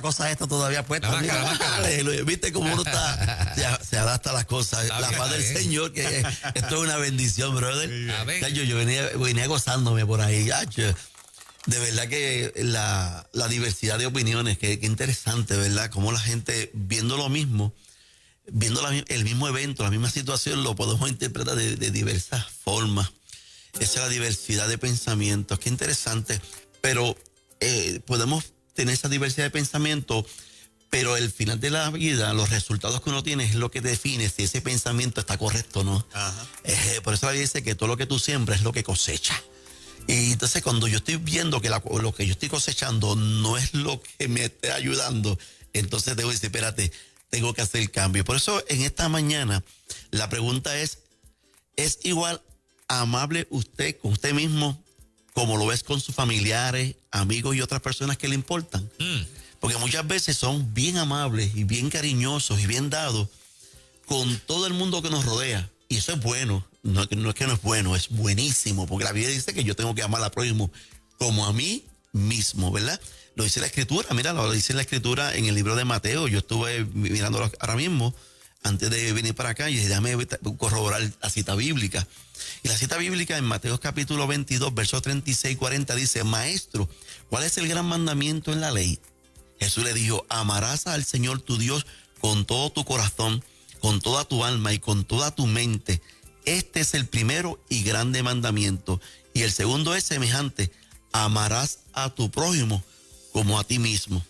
cosa esta todavía puesta. La máscara. Aleluya. ¿Viste cómo uno se adapta a las cosas? La paz del Señor, que esto es una bendición, brother. Yo venía gozándome por ahí. De verdad que la diversidad de opiniones, que interesante, ¿verdad? Cómo la gente viendo lo mismo, viendo el mismo evento, la misma situación, lo podemos interpretar de diversas formas. Esa es la diversidad de pensamientos. Qué interesante. Pero podemos tener esa diversidad de pensamientos, pero el final de la vida, los resultados que uno tiene es lo que define si ese pensamiento está correcto o no. Por eso la Biblia dice que todo lo que tú siembras es lo que cosecha. Y entonces cuando yo estoy viendo que lo que yo estoy cosechando no es lo que me está ayudando, entonces debo decir, espérate, tengo que hacer el cambio. Por eso en esta mañana la pregunta ¿es igual amable usted con usted mismo como lo ves con sus familiares, amigos y otras personas que le importan? Porque muchas veces son bien amables y bien cariñosos y bien dados con todo el mundo que nos rodea. Y eso es bueno. No es que no es bueno, es buenísimo, porque la Biblia dice que yo tengo que amar al prójimo como a mí mismo, ¿verdad? Lo dice la Escritura, mira, lo dice la Escritura en el libro de Mateo. Yo estuve mirándolo ahora mismo, antes de venir para acá, y dije, déjame corroborar la cita bíblica. Y la cita bíblica en Mateo capítulo 22, versos 36 y 40 dice, Maestro, ¿cuál es el gran mandamiento en la ley? Jesús le dijo, amarás al Señor tu Dios con todo tu corazón, con toda tu alma y con toda tu mente. Este es el primero y grande mandamiento. Y el segundo es semejante, amarás a tu prójimo como a ti mismo.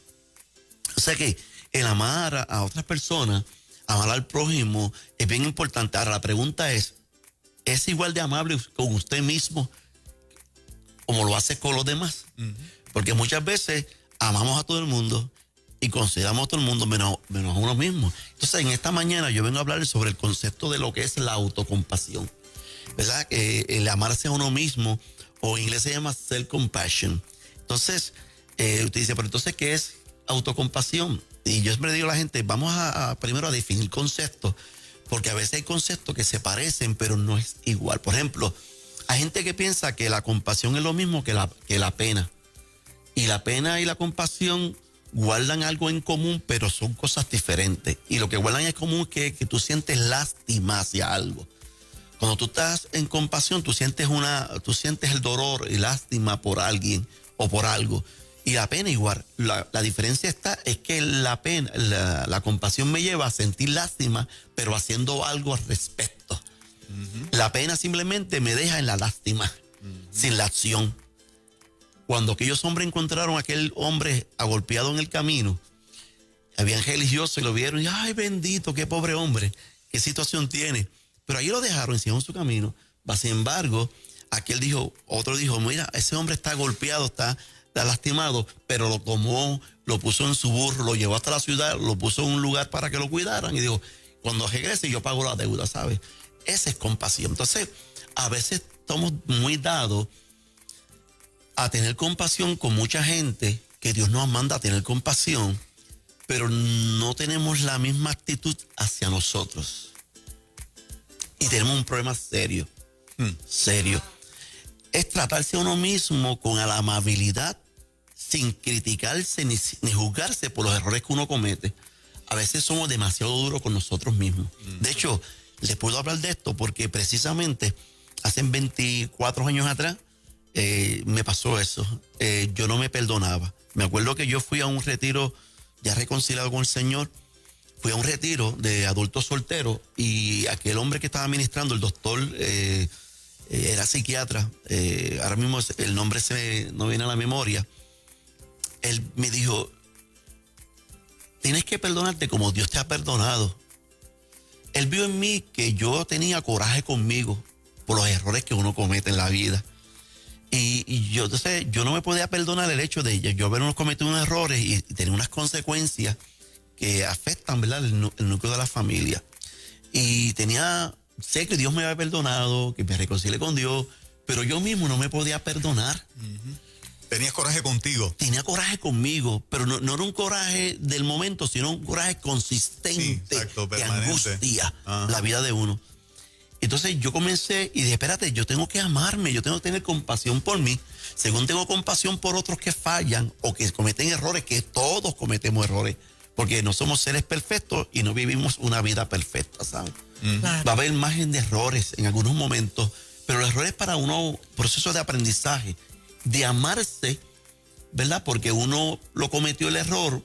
O sea que el amar a otras personas, amar al prójimo es bien importante. Ahora la pregunta ¿es igual de amable con usted mismo como lo hace con los demás? Porque muchas veces amamos a todo el mundo y consideramos a todo el mundo menos a uno mismo. Entonces, en esta mañana yo vengo a hablar sobre el concepto de lo que es la autocompasión, ¿verdad? El amarse a uno mismo, o en inglés se llama self-compassion. Entonces, usted dice, pero entonces, ¿qué es autocompasión? Y yo siempre digo a la gente, vamos primero a definir conceptos, porque a veces hay conceptos que se parecen, pero no es igual. Por ejemplo, hay gente que piensa que la compasión es lo mismo que la pena. Y la pena y la compasión guardan algo en común, pero son cosas diferentes. Y lo que guardan en común es que tú sientes lástima hacia algo. Cuando tú estás en compasión, tú sientes el dolor y lástima por alguien o por algo. Y la pena igual. La diferencia es que la pena, la compasión me lleva a sentir lástima, pero haciendo algo al respecto. La pena simplemente me deja en la lástima, sin la acción. Cuando aquellos hombres encontraron a aquel hombre agolpeado en el camino, habían religiosos y lo vieron y ¡ay, bendito, qué pobre hombre! ¿Qué situación tiene? Pero ahí lo dejaron, siguieron su camino. Sin embargo, otro dijo, mira, ese hombre está golpeado, está lastimado, pero lo tomó, lo puso en su burro, lo llevó hasta la ciudad, lo puso en un lugar para que lo cuidaran y dijo, cuando regrese yo pago la deuda, ¿sabes? Esa es compasión. Entonces, a veces estamos muy dados a tener compasión con mucha gente, que Dios nos manda a tener compasión, pero no tenemos la misma actitud hacia nosotros. Y tenemos un problema serio, serio. Es tratarse a uno mismo con la amabilidad, sin criticarse ni juzgarse por los errores que uno comete. A veces somos demasiado duros con nosotros mismos. De hecho, les puedo hablar de esto porque precisamente hace 24 años atrás, me pasó eso. Yo no me perdonaba. Me acuerdo que yo fui a un retiro, ya reconciliado con el Señor, fui a un retiro de adultos solteros y aquel hombre que estaba ministrando, el doctor, era psiquiatra, ahora mismo el nombre no viene a la memoria. Él me dijo, tienes que perdonarte como Dios te ha perdonado. Él vio en mí que yo tenía coraje conmigo por los errores que uno comete en la vida. Y yo, entonces, yo no me podía perdonar el hecho de yo haber cometido unos errores y tener unas consecuencias que afectan, ¿verdad?, el núcleo de la familia. Y sé que Dios me había perdonado, que me reconcilié con Dios, pero yo mismo no me podía perdonar. ¿Tenías coraje contigo? Tenía coraje conmigo, pero no era un coraje del momento, sino un coraje consistente, sí, exacto, que angustia la vida de uno. Entonces yo comencé y dije, espérate, yo tengo que amarme, yo tengo que tener compasión por mí. Según tengo compasión por otros que fallan o que cometen errores, que todos cometemos errores, porque no somos seres perfectos y no vivimos una vida perfecta, ¿sabes? Claro. Va a haber margen de errores en algunos momentos, pero el error es para uno, proceso de aprendizaje, de amarse, ¿verdad? Porque uno lo cometió el error,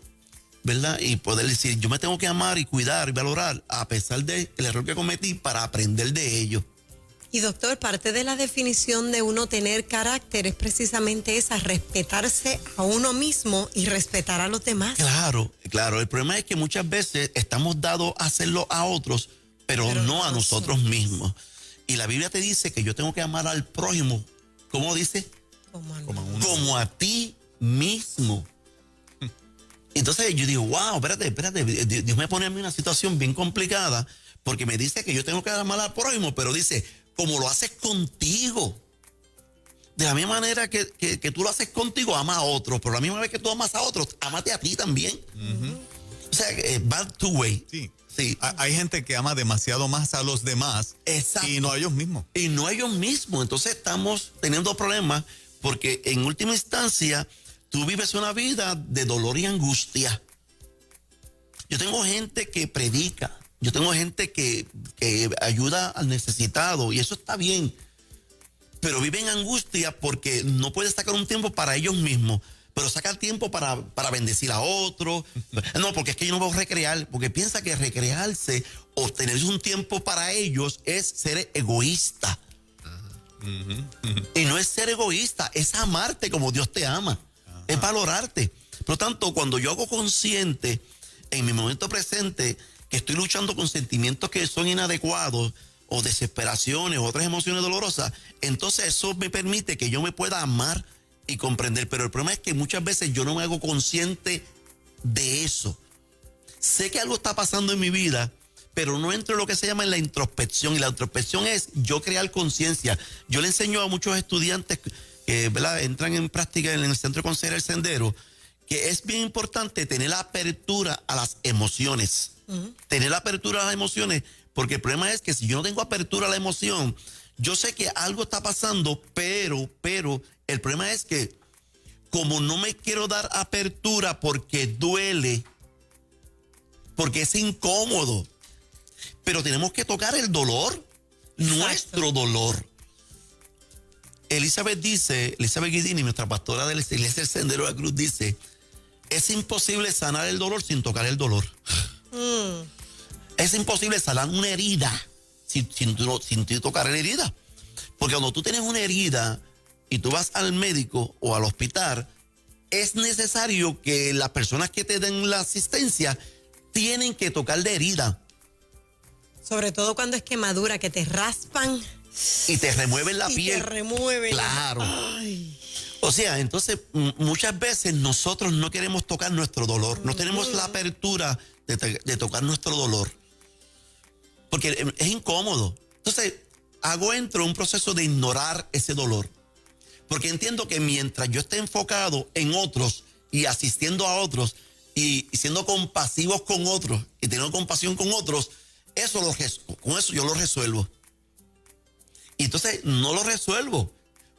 ¿verdad? Y poder decir, yo me tengo que amar y cuidar y valorar a pesar del error que cometí para aprender de ello. Y doctor, parte de la definición de uno tener carácter es precisamente esa, respetarse a uno mismo y respetar a los demás. Claro, claro. El problema es que muchas veces estamos dados a hacerlo a otros, pero no a nosotros mismos. Y la Biblia te dice que yo tengo que amar al prójimo. ¿Cómo dice? Como a ti mismo. Entonces yo digo, wow, espérate. Dios me pone a mí en una situación bien complicada porque me dice que yo tengo que amar al prójimo, pero dice, como lo haces contigo. De la misma manera que tú lo haces contigo, ama a otros, pero la misma vez que tú amas a otros, amate a ti también. O sea, va two way. Sí. Hay gente que ama demasiado más a los demás. Exacto. Y no a ellos mismos. Y no a ellos mismos. Entonces estamos teniendo problemas porque en última instancia tú vives una vida de dolor y angustia. Yo tengo gente que predica. Yo tengo gente que ayuda al necesitado y eso está bien. Pero vive en angustia porque no puede sacar un tiempo para ellos mismos. Pero saca tiempo para bendecir a otros. No, porque es que yo no voy a recrear. Porque piensa que recrearse o tener un tiempo para ellos es ser egoísta. Y no es ser egoísta, es amarte como Dios te ama. Es valorarte. Por lo tanto, cuando yo hago consciente en mi momento presente que estoy luchando con sentimientos que son inadecuados o desesperaciones o otras emociones dolorosas, entonces eso me permite que yo me pueda amar y comprender. Pero el problema es que muchas veces yo no me hago consciente de eso. Sé que algo está pasando en mi vida, pero no entro en lo que se llama en la introspección. Y la introspección es yo crear conciencia. Yo le enseño a muchos estudiantes que, ¿verdad?, entran en práctica en el Centro de Consejería del Sendero, que es bien importante tener la apertura a las emociones. Tener la apertura a las emociones, porque el problema es que si yo no tengo apertura a la emoción, yo sé que algo está pasando, pero el problema es que como no me quiero dar apertura porque duele, porque es incómodo, pero tenemos que tocar el dolor, nuestro dolor. Elizabeth Guidini, nuestra pastora de la Iglesia del Sendero de la Cruz, dice, es imposible sanar el dolor sin tocar el dolor. Es imposible sanar una herida sin tocar la herida. Porque cuando tú tienes una herida y tú vas al médico o al hospital, es necesario que las personas que te den la asistencia tienen que tocar la herida. Sobre todo cuando es quemadura, que te raspan. Y te remueven la piel. Te remueven. Claro. Ay. O sea, entonces muchas veces nosotros no queremos tocar nuestro dolor. No tenemos la apertura de tocar nuestro dolor. Porque es incómodo. Entonces, entro en un proceso de ignorar ese dolor. Porque entiendo que mientras yo esté enfocado en otros y asistiendo a otros y siendo compasivos con otros y teniendo compasión con otros, con eso yo lo resuelvo. Y entonces no lo resuelvo.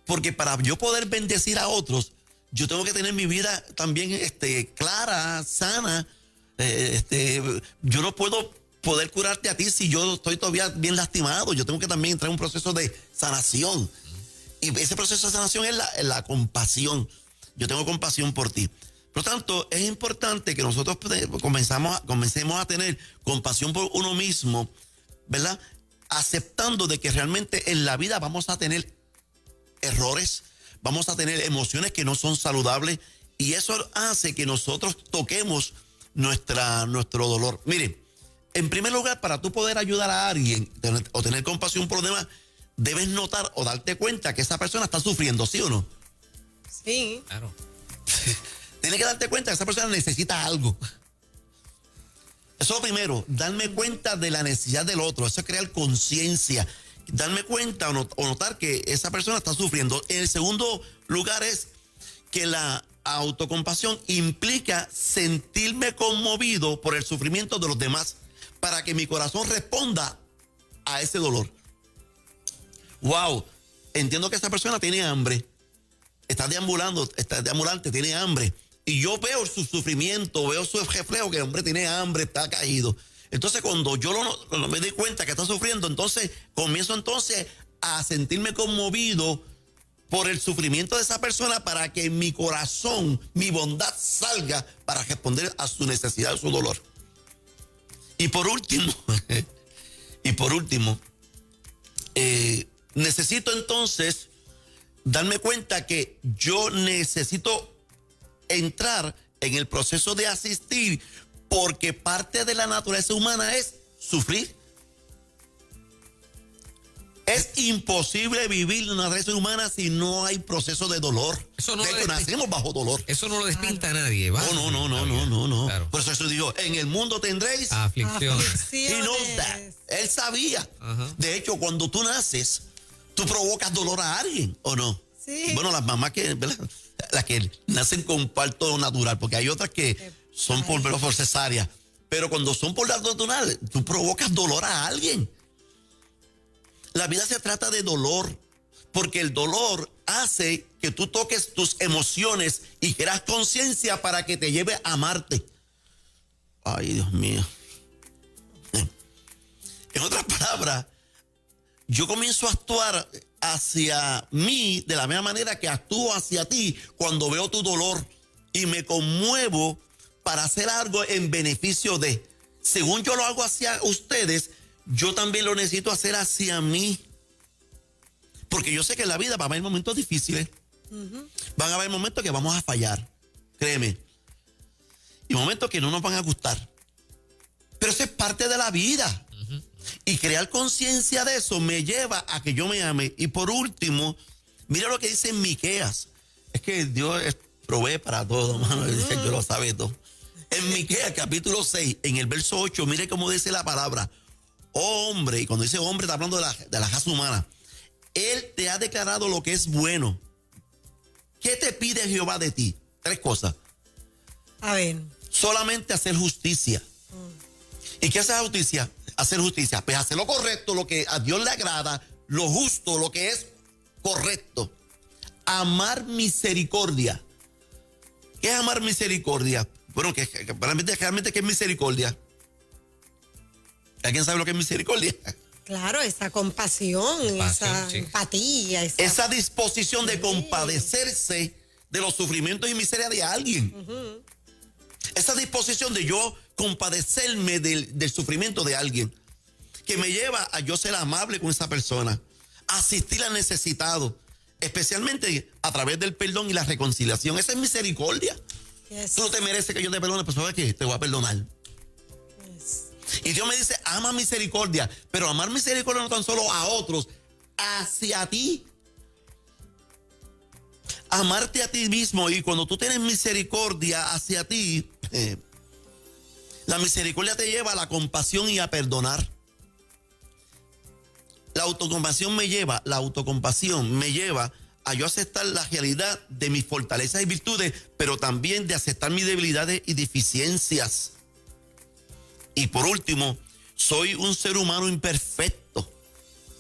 Porque para yo poder bendecir a otros, yo tengo que tener mi vida también clara, sana. Yo no puedo poder curarte a ti si yo estoy todavía bien lastimado. Yo tengo que también entrar en un proceso de sanación. Y ese proceso de sanación es la compasión. Yo tengo compasión por ti. Por lo tanto, es importante que nosotros comencemos a tener compasión por uno mismo, ¿verdad? Aceptando de que realmente en la vida vamos a tener errores, vamos a tener emociones que no son saludables y eso hace que nosotros toquemos nuestro dolor. Miren, en primer lugar, para tú poder ayudar a alguien o tener compasión por los demás, debes notar o darte cuenta que esa persona está sufriendo, ¿sí o no? Sí. Claro. Tienes que darte cuenta que esa persona necesita algo. Eso es lo primero, darme cuenta de la necesidad del otro. Eso es crear conciencia. Darme cuenta o notar que esa persona está sufriendo. En el segundo lugar es que la autocompasión implica sentirme conmovido por el sufrimiento de los demás para que mi corazón responda a ese dolor. wow, entiendo que esta persona tiene hambre, está deambulante, tiene hambre. Y yo veo su sufrimiento, veo su reflejo, que el hombre tiene hambre, está caído. Entonces, cuando yo no me doy cuenta que está sufriendo, entonces comienzo entonces a sentirme conmovido por el sufrimiento de esa persona, para que en mi corazón, mi bondad salga para responder a su necesidad, a su dolor. Y por último, necesito entonces darme cuenta que yo necesito entrar en el proceso de asistir, porque parte de la naturaleza humana es sufrir. Es imposible vivir una naturaleza humana si no hay proceso de dolor. De hecho, nacemos bajo dolor. Eso no lo despinta a nadie. No. Claro. Por eso digo, en el mundo tendréis aflicciones. He knows that. Él sabía. Ajá. De hecho, cuando tú naces, tú provocas dolor a alguien, ¿o no? Sí. Bueno, las mamás las que nacen con parto natural, porque hay otras que son por cesárea. Pero cuando son por parto natural, tú provocas dolor a alguien. La vida se trata de dolor, porque el dolor hace que tú toques tus emociones y creas conciencia para que te lleve a amarte. Ay, Dios mío. En otras palabras, yo comienzo a actuar hacia mí de la misma manera que actúo hacia ti cuando veo tu dolor, y me conmuevo para hacer algo en beneficio de. Según yo lo hago hacia ustedes, yo también lo necesito hacer hacia mí. Porque yo sé que en la vida va a haber momentos difíciles. Van a haber momentos que vamos a fallar, créeme. Y momentos que no nos van a gustar. Pero eso es parte de la vida. Y crear conciencia de eso me lleva a que yo me ame. Y por último, mira lo que dice en Miqueas. Es que Dios provee para todo, hermano. Dios lo sabe todo. En Miqueas, capítulo 6, en el verso 8, mire cómo dice la palabra. Oh hombre, y cuando dice hombre está hablando de la raza humana. Él te ha declarado lo que es bueno. ¿Qué te pide Jehová de ti? 3 cosas. A ver. Solamente hacer justicia. ¿Y qué hace la justicia? Hacer justicia. Pues hacer lo correcto, lo que a Dios le agrada, lo justo, lo que es correcto. Amar misericordia. ¿Qué es amar misericordia? Bueno, realmente ¿qué es misericordia? ¿Alguien sabe lo que es misericordia? Claro, esa compasión, esa empatía. Esa disposición de compadecerse de los sufrimientos y miseria de alguien. Esa disposición de yo compadecerme del sufrimiento de alguien, que me lleva a yo ser amable con esa persona, asistir al necesitado, especialmente a través del perdón y la reconciliación. Esa es misericordia. Yes. Tú no te mereces que yo te perdone, pero ¿sabes qué? Te voy a perdonar. Yes. Y Dios me dice, ama misericordia, pero amar misericordia no tan solo a otros, hacia ti. Amarte a ti mismo. Y cuando tú tienes misericordia hacia ti, la misericordia te lleva a la compasión y a perdonar. La autocompasión me lleva a yo aceptar la realidad de mis fortalezas y virtudes, pero también de aceptar mis debilidades y deficiencias. Y por último, soy un ser humano imperfecto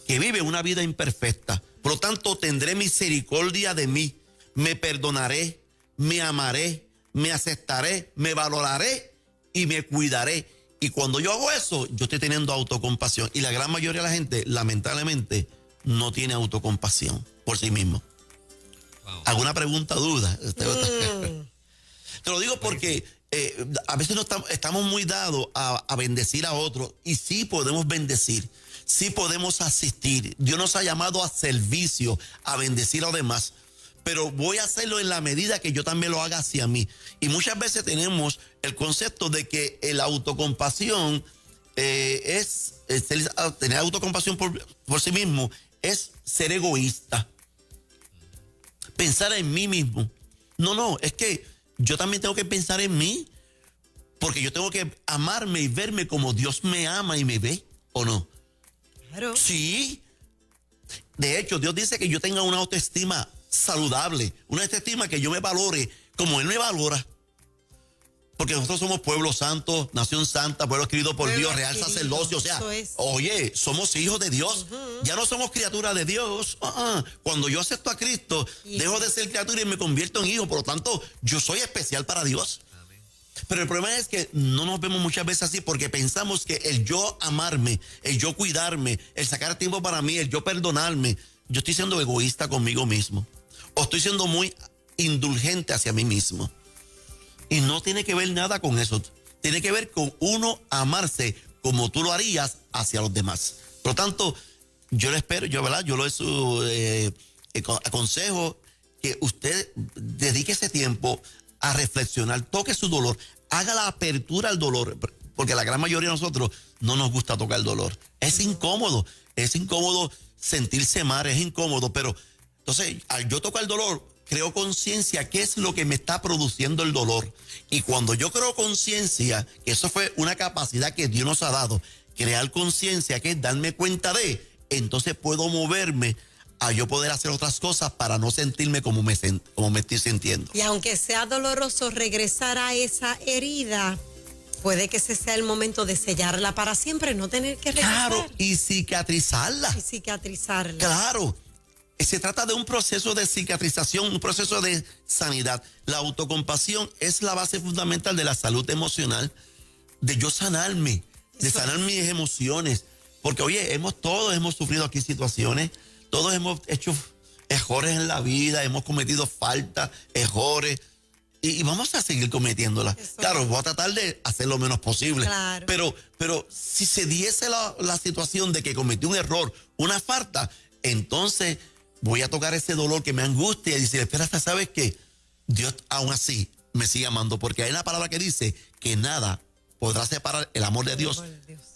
que vive una vida imperfecta. Por lo tanto, tendré misericordia de mí. Me perdonaré, me amaré, me aceptaré, me valoraré y me cuidaré. Y cuando yo hago eso, yo estoy teniendo autocompasión. Y la gran mayoría de la gente, lamentablemente, no tiene autocompasión por sí mismo. Wow. ¿Alguna pregunta, duda? Te lo digo porque a veces no estamos muy dados a bendecir a otros. Y sí podemos bendecir, sí podemos asistir. Dios nos ha llamado a servicio, a bendecir a los demás. Pero voy a hacerlo en la medida que yo también lo haga hacia mí. Y muchas veces tenemos el concepto de que la autocompasión tener autocompasión por sí mismo es ser egoísta. Pensar en mí mismo. No, es que yo también tengo que pensar en mí, porque yo tengo que amarme y verme como Dios me ama y me ve, ¿o no? Claro. Sí. De hecho, Dios dice que yo tenga una autoestima saludable, una autoestima que yo me valore como Él me valora. porque nosotros somos pueblo santo, nación santa, pueblo escrito por Dios, real sacerdocio. O sea, oye, somos hijos de Dios. Ya no somos criaturas de Dios. Cuando yo acepto a Cristo, dejo de ser criatura y me convierto en hijo. Por lo tanto, yo soy especial para Dios. Pero el problema es que no nos vemos muchas veces así porque pensamos que el yo amarme, el yo cuidarme, el sacar tiempo para mí, el yo perdonarme, yo estoy siendo egoísta conmigo mismo. O estoy siendo muy indulgente hacia mí mismo. Y no tiene que ver nada con eso. Tiene que ver con uno amarse como tú lo harías hacia los demás. Por lo tanto, yo le espero, yo lo aconsejo que usted dedique ese tiempo a reflexionar, toque su dolor, haga la apertura al dolor, porque la gran mayoría de nosotros no nos gusta tocar el dolor. Es incómodo sentirse mal, es incómodo, pero entonces al yo tocar el dolor, creo conciencia qué es lo que me está produciendo el dolor. Y cuando yo creo conciencia, que eso fue una capacidad que Dios nos ha dado, crear conciencia, que es darme cuenta de, entonces puedo moverme a yo poder hacer otras cosas para no sentirme como me estoy sintiendo. Y aunque sea doloroso regresar a esa herida, puede que ese sea el momento de sellarla para siempre, no tener que regresar. Claro, y cicatrizarla. Claro. Se trata de un proceso de cicatrización, un proceso de sanidad. La autocompasión es la base fundamental de la salud emocional, de yo sanarme, de sanar mis emociones. Porque, oye, todos hemos sufrido aquí situaciones, todos hemos hecho errores en la vida, hemos cometido faltas, errores, y vamos a seguir cometiéndolas. Claro, voy a tratar de hacer lo menos posible. Claro. Pero si se diese la situación de que cometí un error, una falta, entonces voy a tocar ese dolor que me angustia y decir, espérate, ¿sabes qué? Dios aún así me sigue amando, porque hay una palabra que dice que nada podrá separar el amor de Dios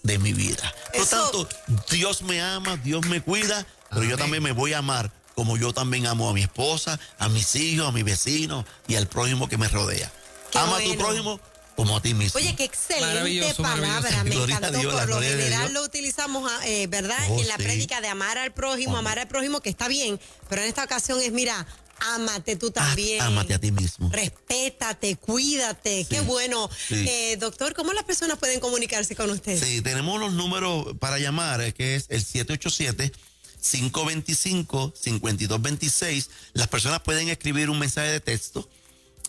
de mi vida. Por lo tanto, Dios me ama, Dios me cuida, pero yo también me voy a amar como yo también amo a mi esposa, a mis hijos, a mis vecinos y al prójimo que me rodea. Ama a tu prójimo como a ti mismo. Oye, qué excelente palabra, me encantó. Por lo general lo utilizamos, ¿verdad? En la prédica de amar al prójimo, que está bien, pero en esta ocasión es, mira, ámate tú también. Ámate a ti mismo. Respétate, cuídate. Sí. Qué bueno. Sí. Doctor, ¿cómo las personas pueden comunicarse con usted? Sí, tenemos unos números para llamar, que es el 787-525-5226. Las personas pueden escribir un mensaje de texto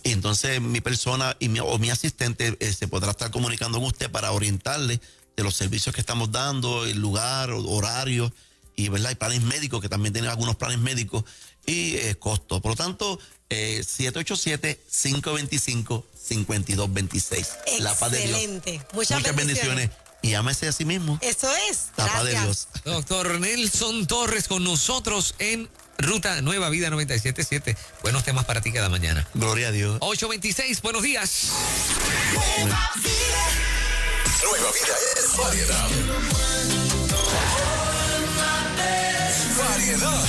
y entonces mi persona o mi asistente se podrá estar comunicando con usted para orientarle de los servicios que estamos dando, el lugar, horario y, ¿verdad? Y planes médicos, que también tienen algunos planes médicos y costos. Por lo tanto, 787-525-5226. La paz de Dios. Excelente. Muchas bendiciones. Y ámese a sí mismo. Eso es. La paz de Dios. Doctor Nelson Torres con nosotros en Ruta Nueva Vida 97.7. Buenos temas para ti cada mañana. Gloria a Dios. 8:26, buenos días. Nueva Vida. Nueva Vida es variedad. Variedad.